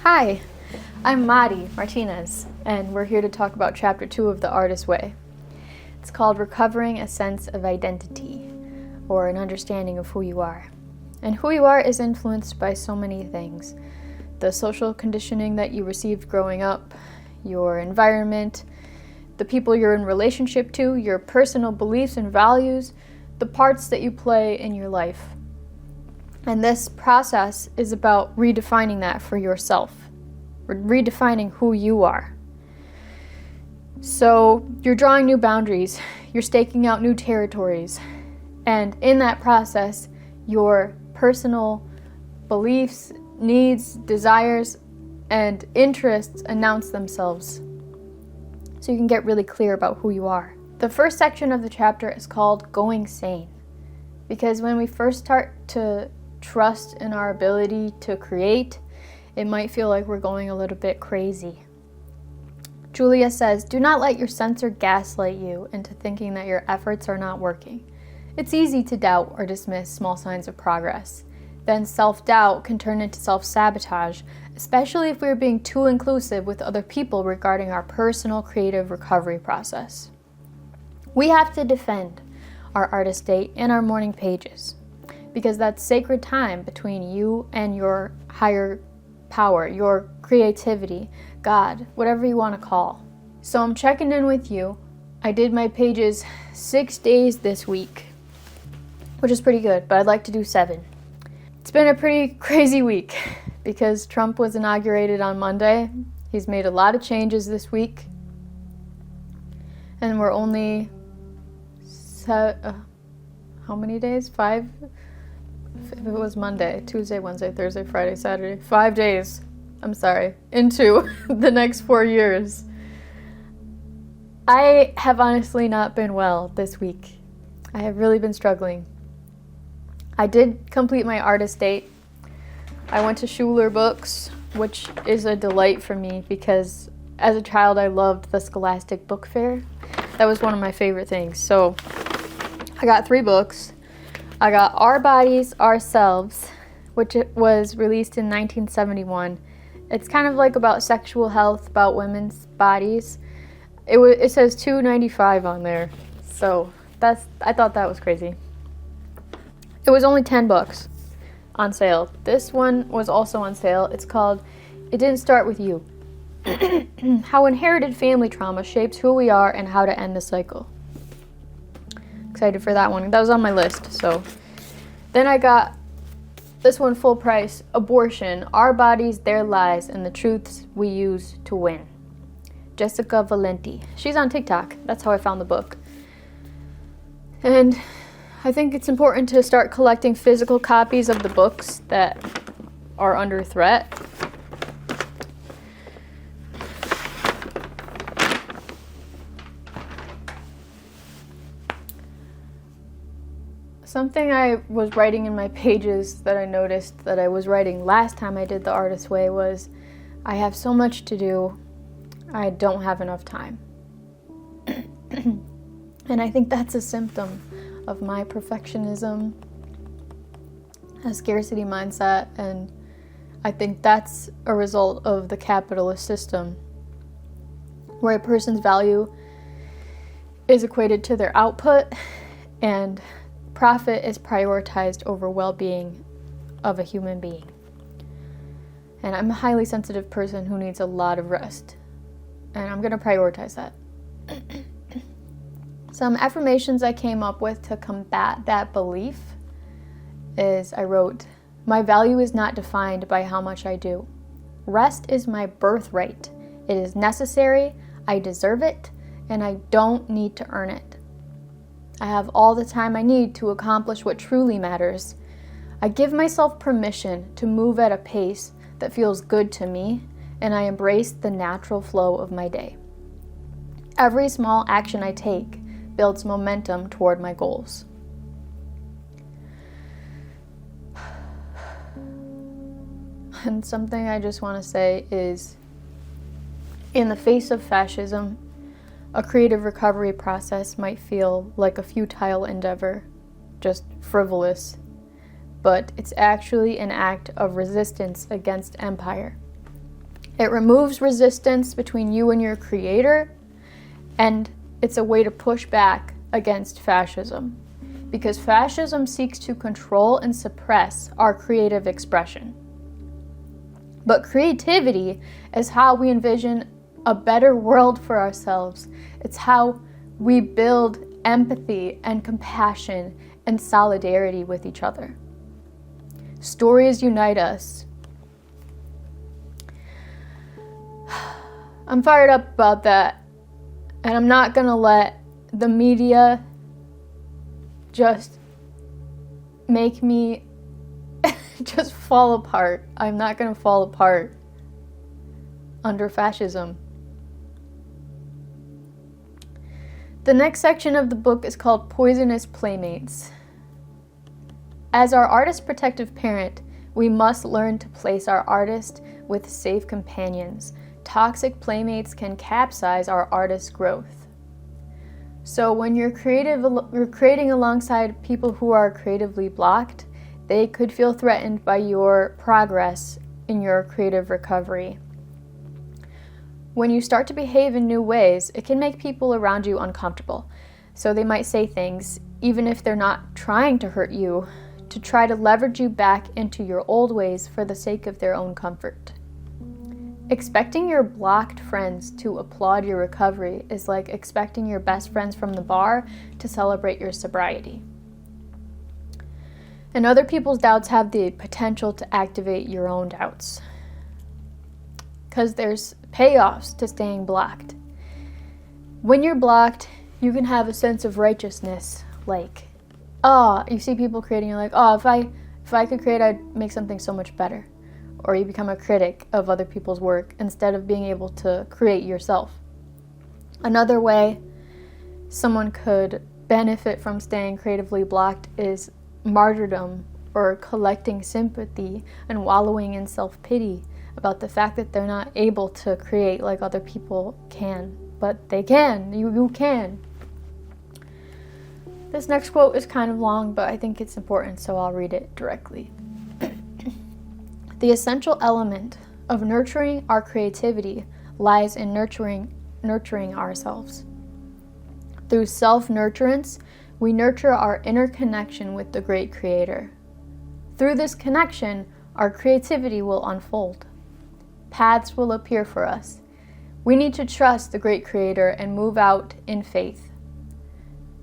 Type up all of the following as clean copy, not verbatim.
Hi, I'm Madi Martinez, and we're here to talk about Chapter 2 of The Artist's Way. It's called Recovering a Sense of Identity, or an understanding of who you are. And who you are is influenced by so many things. The social conditioning that you received growing up, your environment, the people you're in relationship to, your personal beliefs and values, the parts that you play in your life. And this process is about redefining that for yourself, redefining who you are. So you're drawing new boundaries, you're staking out new territories, and in that process, your personal beliefs, needs, desires, and interests announce themselves. So you can get really clear about who you are. The first section of the chapter is called Going Sane, because when we first start to trust in our ability to create, it might feel like we're going a little bit crazy. Julia says, do not let your censor gaslight you into thinking that your efforts are not working. It's easy to doubt or dismiss small signs of progress. Then self-doubt can turn into self-sabotage, especially if we're being too inclusive with other people regarding our personal creative recovery process. We have to defend our artist date and our morning pages, because that's sacred time between you and your higher power, your creativity, God, whatever you want to call. So I'm checking in with you. I did my pages 6 days this week, which is pretty good, but I'd like to do 7. It's been a pretty crazy week because Trump was inaugurated on Monday. He's made a lot of changes this week, and we're only how many days? 5? If it was Monday, Tuesday, Wednesday, Thursday, Friday, Saturday, 5 days, into the next 4 years. I have honestly not been well this week. I have really been struggling. I did complete my artist date. I went to Schuler Books, which is a delight for me because as a child I loved the Scholastic Book Fair. That was one of my favorite things. So I got 3 books. I got Our Bodies, Ourselves, which it was released in 1971. It's kind of like about sexual health, about women's bodies. It says $2.95 on there, so I thought that was crazy. It was only $10 on sale. This one was also on sale. It's called It Didn't Start With You. How Inherited Family Trauma Shapes Who We Are and How to End the Cycle. Excited for that one. That was on my list. So then I got this one full price, Abortion, Our Bodies, Their Lies, and the Truths We Use to Win. Jessica Valenti. She's on TikTok. That's how I found the book. And I think it's important to start collecting physical copies of the books that are under threat. Something I was writing in my pages that I noticed that I was writing last time I did The Artist's Way was, I have so much to do, I don't have enough time. And I think that's a symptom of my perfectionism, a scarcity mindset, and I think that's a result of the capitalist system, where a person's value is equated to their output, and profit is prioritized over well-being of a human being. And I'm a highly sensitive person who needs a lot of rest, and I'm going to prioritize that. Some affirmations I came up with to combat that belief is I wrote, my value is not defined by how much I do. Rest is my birthright. It is necessary, I deserve it, and I don't need to earn it. I have all the time I need to accomplish what truly matters. I give myself permission to move at a pace that feels good to me, and I embrace the natural flow of my day. Every small action I take builds momentum toward my goals. And something I just want to say is, in the face of fascism, a creative recovery process might feel like a futile endeavor, just frivolous, but it's actually an act of resistance against empire. It removes resistance between you and your creator, and it's a way to push back against fascism, because fascism seeks to control and suppress our creative expression. But creativity is how we envision a better world for ourselves. It's how we build empathy and compassion and solidarity with each other. Stories unite us. I'm fired up about that, and I'm not gonna let the media just make me just fall apart. I'm not gonna fall apart under fascism. The next section of the book is called Poisonous Playmates. As our artist protective parent, we must learn to place our artist with safe companions. Toxic playmates can capsize our artist's growth. So when you're creating alongside people who are creatively blocked, they could feel threatened by your progress in your creative recovery. When you start to behave in new ways, it can make people around you uncomfortable. So they might say things, even if they're not trying to hurt you, to try to leverage you back into your old ways for the sake of their own comfort. Expecting your blocked friends to applaud your recovery is like expecting your best friends from the bar to celebrate your sobriety. And other people's doubts have the potential to activate your own doubts, because there's payoffs to staying blocked. When you're blocked, you can have a sense of righteousness, like, you see people creating, you're like, if I could create, I'd make something so much better. Or you become a critic of other people's work instead of being able to create yourself. Another way someone could benefit from staying creatively blocked is martyrdom, or collecting sympathy and wallowing in self-pity about the fact that they're not able to create like other people can. But they can. You can. This next quote is kind of long, but I think it's important, so I'll read it directly. The essential element of nurturing our creativity lies in nurturing ourselves. Through self-nurturance, we nurture our inner connection with the great creator. Through this connection, our creativity will unfold. Paths will appear for us. We need to trust the great creator and move out in faith.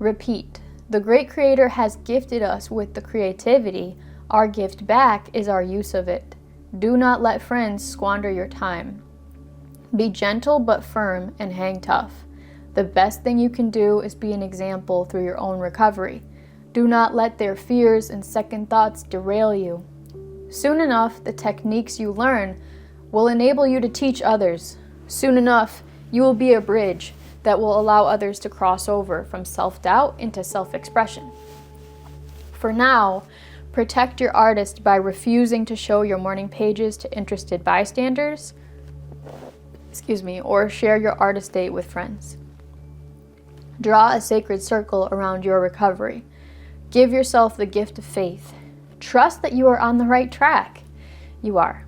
Repeat, the great creator has gifted us with the creativity. Our gift back is our use of it. Do not let friends squander your time. Be gentle but firm and hang tough. The best thing you can do is be an example through your own recovery. Do not let their fears and second thoughts derail you. Soon enough, the techniques you learn will enable you to teach others. Soon enough, you will be a bridge that will allow others to cross over from self-doubt into self-expression. For now, protect your artist by refusing to show your morning pages to interested bystanders, or share your artist date with friends. Draw a sacred circle around your recovery. Give yourself the gift of faith. Trust that you are on the right track. You are.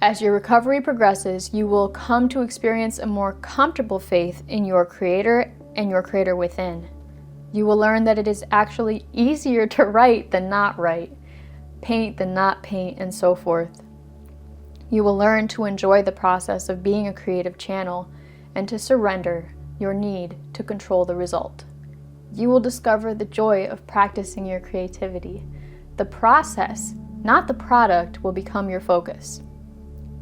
As your recovery progresses, you will come to experience a more comfortable faith in your creator and your creator within. You will learn that it is actually easier to write than not write, paint than not paint, and so forth. You will learn to enjoy the process of being a creative channel and to surrender your need to control the result. You will discover the joy of practicing your creativity. The process, not the product, will become your focus.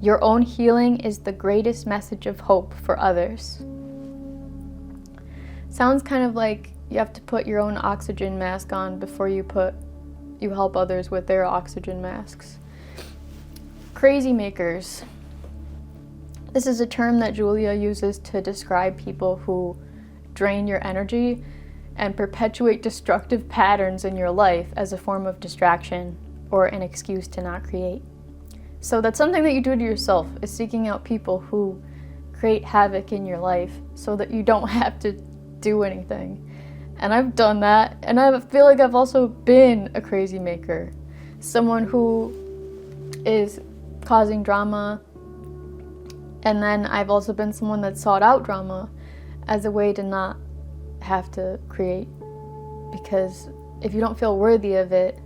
Your own healing is the greatest message of hope for others. Sounds kind of like you have to put your own oxygen mask on before you help others with their oxygen masks. Crazymakers. This is a term that Julia uses to describe people who drain your energy and perpetuate destructive patterns in your life as a form of distraction or an excuse to not create. So that's something that you do to yourself, is seeking out people who create havoc in your life so that you don't have to do anything. And I've done that, and I feel like I've also been a crazy maker. Someone who is causing drama And then I've also been someone that sought out drama as a way to not have to create. Because if you don't feel worthy of it,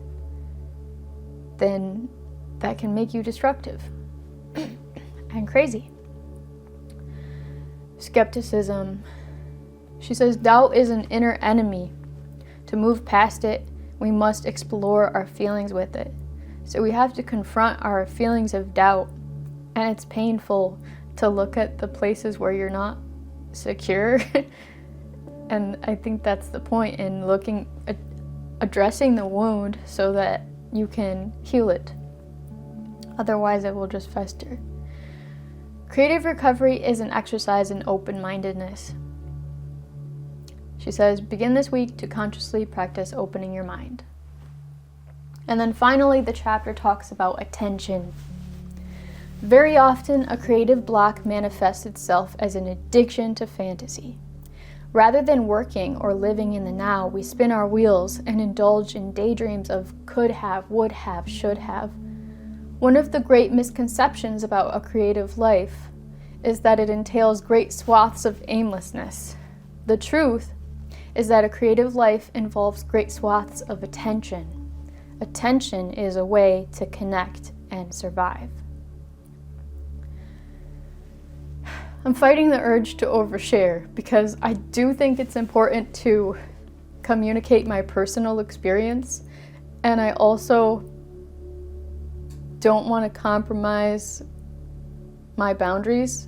then that can make you destructive and crazy. Skepticism. She says, doubt is an inner enemy. To move past it, we must explore our feelings with it. So we have to confront our feelings of doubt. And it's painful to look at the places where you're not secure. And I think that's the point in addressing the wound so that you can heal it. Otherwise, it will just fester. Creative recovery is an exercise in open-mindedness. She says, begin this week to consciously practice opening your mind. And then finally, the chapter talks about attention. Very often, a creative block manifests itself as an addiction to fantasy. Rather than working or living in the now, we spin our wheels and indulge in daydreams of could have, would have, should have. One of the great misconceptions about a creative life is that it entails great swaths of aimlessness. The truth is that a creative life involves great swaths of attention. Attention is a way to connect and survive. I'm fighting the urge to overshare because I do think it's important to communicate my personal experience, and I also don't want to compromise my boundaries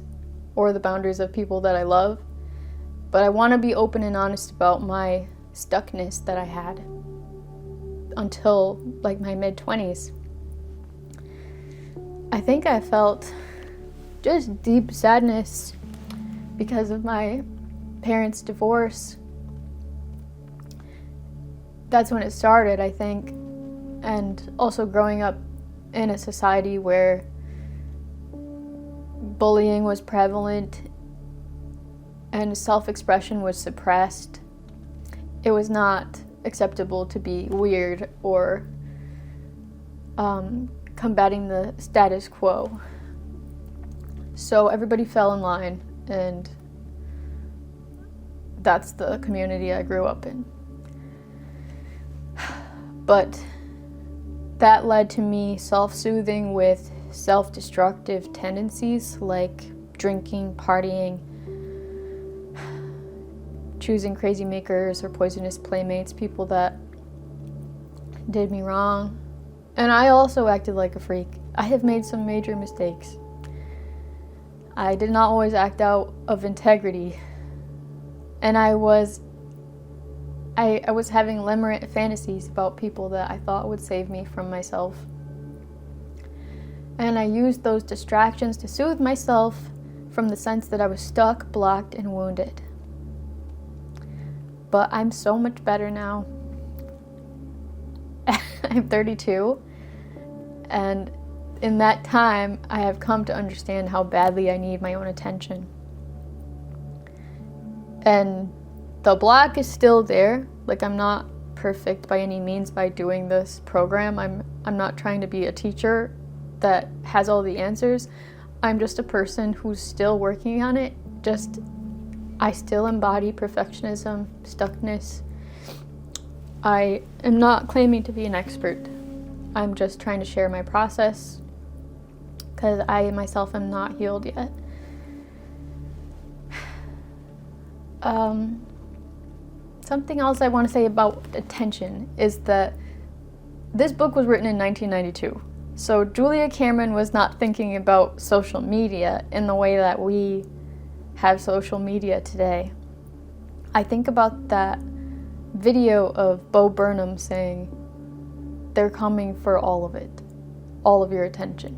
or the boundaries of people that I love, but I want to be open and honest about my stuckness that I had until like my mid-20s. I think I felt just deep sadness because of my parents' divorce. That's when it started, I think. And also growing up in a society where bullying was prevalent and self-expression was suppressed. It was not acceptable to be weird or combating the status quo. So everybody fell in line, and that's the community I grew up in. But that led to me self-soothing with self-destructive tendencies like drinking, partying, choosing Crazymakers or poisonous Playmates, people that did me wrong. And I also acted like a freak. I have made some major mistakes. I did not always act out of integrity. And I was having limerent fantasies about people that I thought would save me from myself. And I used those distractions to soothe myself from the sense that I was stuck, blocked, and wounded. But I'm so much better now. I'm 32, and in that time, I have come to understand how badly I need my own attention. And the block is still there. Like, I'm not perfect by any means by doing this program. I'm not trying to be a teacher that has all the answers. I'm just a person who's still working on it. I still embody perfectionism, stuckness. I am not claiming to be an expert. I'm just trying to share my process because I myself am not healed yet. Something else I want to say about attention is that this book was written in 1992. So Julia Cameron was not thinking about social media in the way that we have social media today. I think about that video of Burnham saying, they're coming for all of it, all of your attention,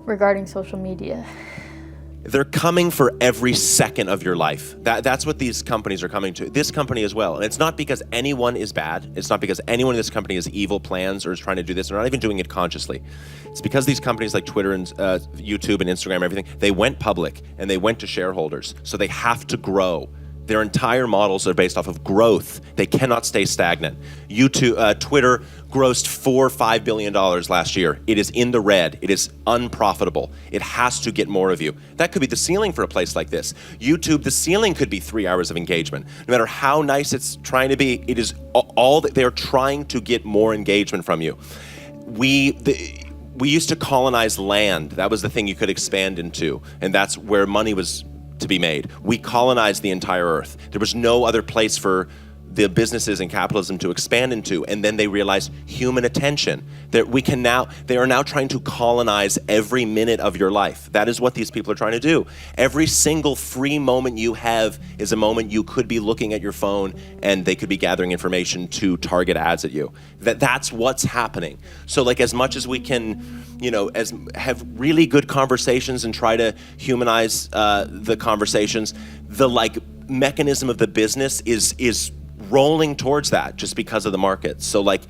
regarding social media. They're coming for every second of your life. That's what these companies are coming to. This company as well. And it's not because anyone is bad. It's not because anyone in this company has evil plans or is trying to do this. They're not even doing it consciously. It's because these companies like Twitter and YouTube and Instagram and everything, they went public and they went to shareholders. So they have to grow Their entire models are based off of growth. They cannot stay stagnant. YouTube, Twitter grossed $4-5 billion last year. It is in the red. It is unprofitable. It has to get more of you. That could be the ceiling for a place like this. YouTube, the ceiling could be 3 hours of engagement. No matter how nice it's trying to be, it is all that they're trying to get more engagement from you. We used to colonize land. That was the thing you could expand into, and that's where money was to be made. We colonized the entire earth. There was no other place for the businesses and capitalism to expand into, and then they realized human attention. That they are now trying to colonize every minute of your life. That is what these people are trying to do. Every single free moment you have is a moment you could be looking at your phone, and they could be gathering information to target ads at you. That's what's happening. So like, as much as we can, have really good conversations and try to humanize the conversations, the mechanism of the business is rolling towards that just because of the market. So like,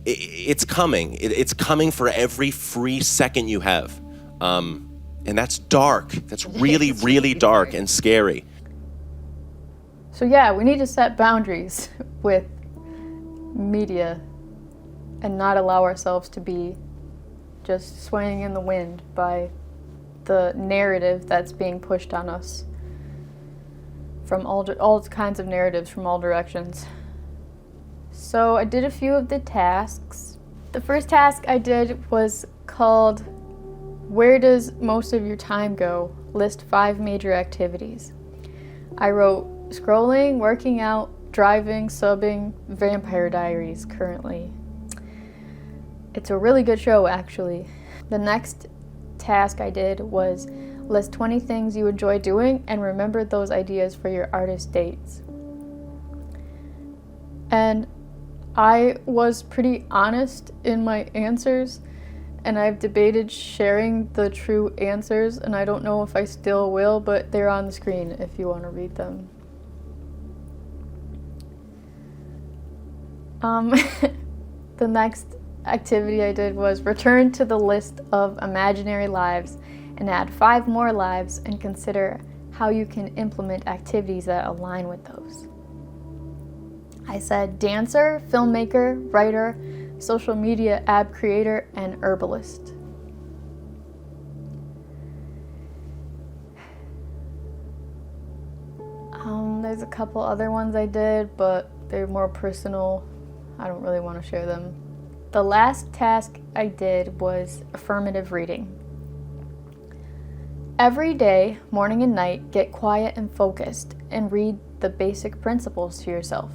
it's coming. It's coming for every free second you have. And that's dark. That's really, really dark and scary. So yeah, we need to set boundaries with media and not allow ourselves to be just swaying in the wind by the narrative that's being pushed on us from all kinds of narratives from all directions. So I did a few of the tasks. The first task I did was called, "Where does most of your time go? List 5 major activities." I wrote scrolling, working out, driving, subbing, Vampire Diaries currently. It's a really good show, actually. The next task I did was list 20 things you enjoy doing and remember those ideas for your artist dates. And I was pretty honest in my answers, and I've debated sharing the true answers, and I don't know if I still will, but they're on the screen if you want to read them. The next activity I did was return to the list of imaginary lives and add 5 more lives and consider how you can implement activities that align with those. I said dancer, filmmaker, writer, social media app creator, and herbalist. There's a couple other ones I did, but they're more personal. I don't really want to share them. The last task I did was affirmative reading. Every day, morning and night, get quiet and focused and read the basic principles to yourself.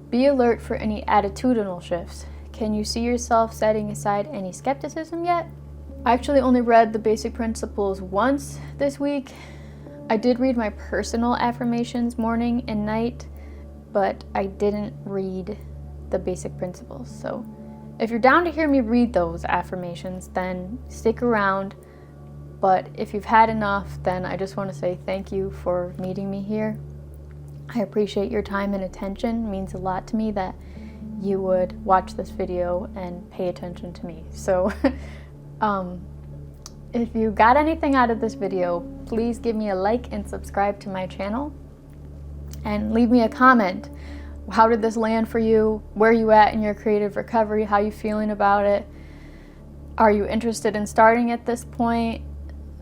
Be alert for any attitudinal shifts. Can you see yourself setting aside any skepticism yet? I actually only read the basic principles once this week. I did read my personal affirmations morning and night, but I didn't read the basic principles. So if you're down to hear me read those affirmations, then stick around. But if you've had enough, then I just want to say thank you for meeting me here. I appreciate your time and attention. It means a lot to me that you would watch this video and pay attention to me. So if you got anything out of this video, please give me a like and subscribe to my channel. And leave me a comment. How did this land for you? Where are you at in your creative recovery? How are you feeling about it? Are you interested in starting at this point?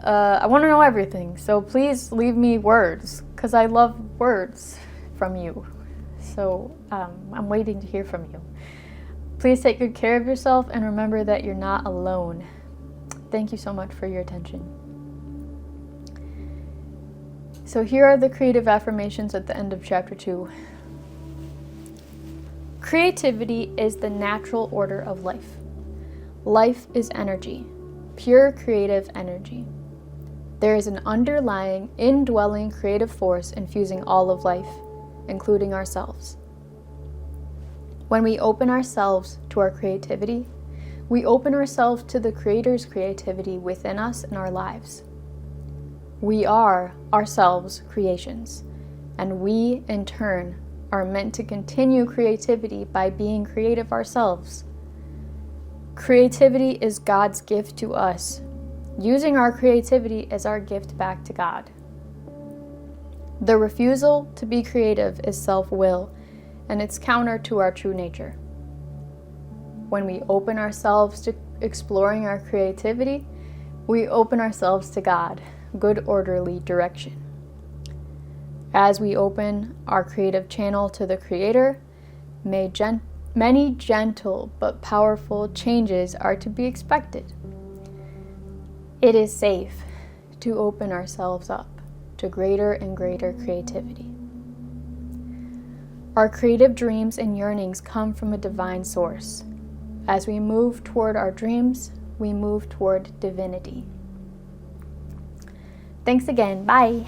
I want to know everything. So please leave me words, because I love words from you. So I'm waiting to hear from you. Please take good care of yourself and remember that you're not alone. Thank you so much for your attention. So here are the creative affirmations at the end of chapter 2. Creativity is the natural order of life. Life is energy, pure creative energy. There is an underlying, indwelling creative force infusing all of life, including ourselves. When we open ourselves to our creativity, we open ourselves to the Creator's creativity within us and our lives. We are ourselves creations, and we, in turn, are meant to continue creativity by being creative ourselves. Creativity is God's gift to us. Using our creativity as our gift back to God. The refusal to be creative is self-will, and it's counter to our true nature. When we open ourselves to exploring our creativity, we open ourselves to God, good orderly direction. As we open our creative channel to the Creator, many gentle but powerful changes are to be expected. It is safe to open ourselves up to greater and greater creativity. Our creative dreams and yearnings come from a divine source. As we move toward our dreams, we move toward divinity. Thanks again. Bye.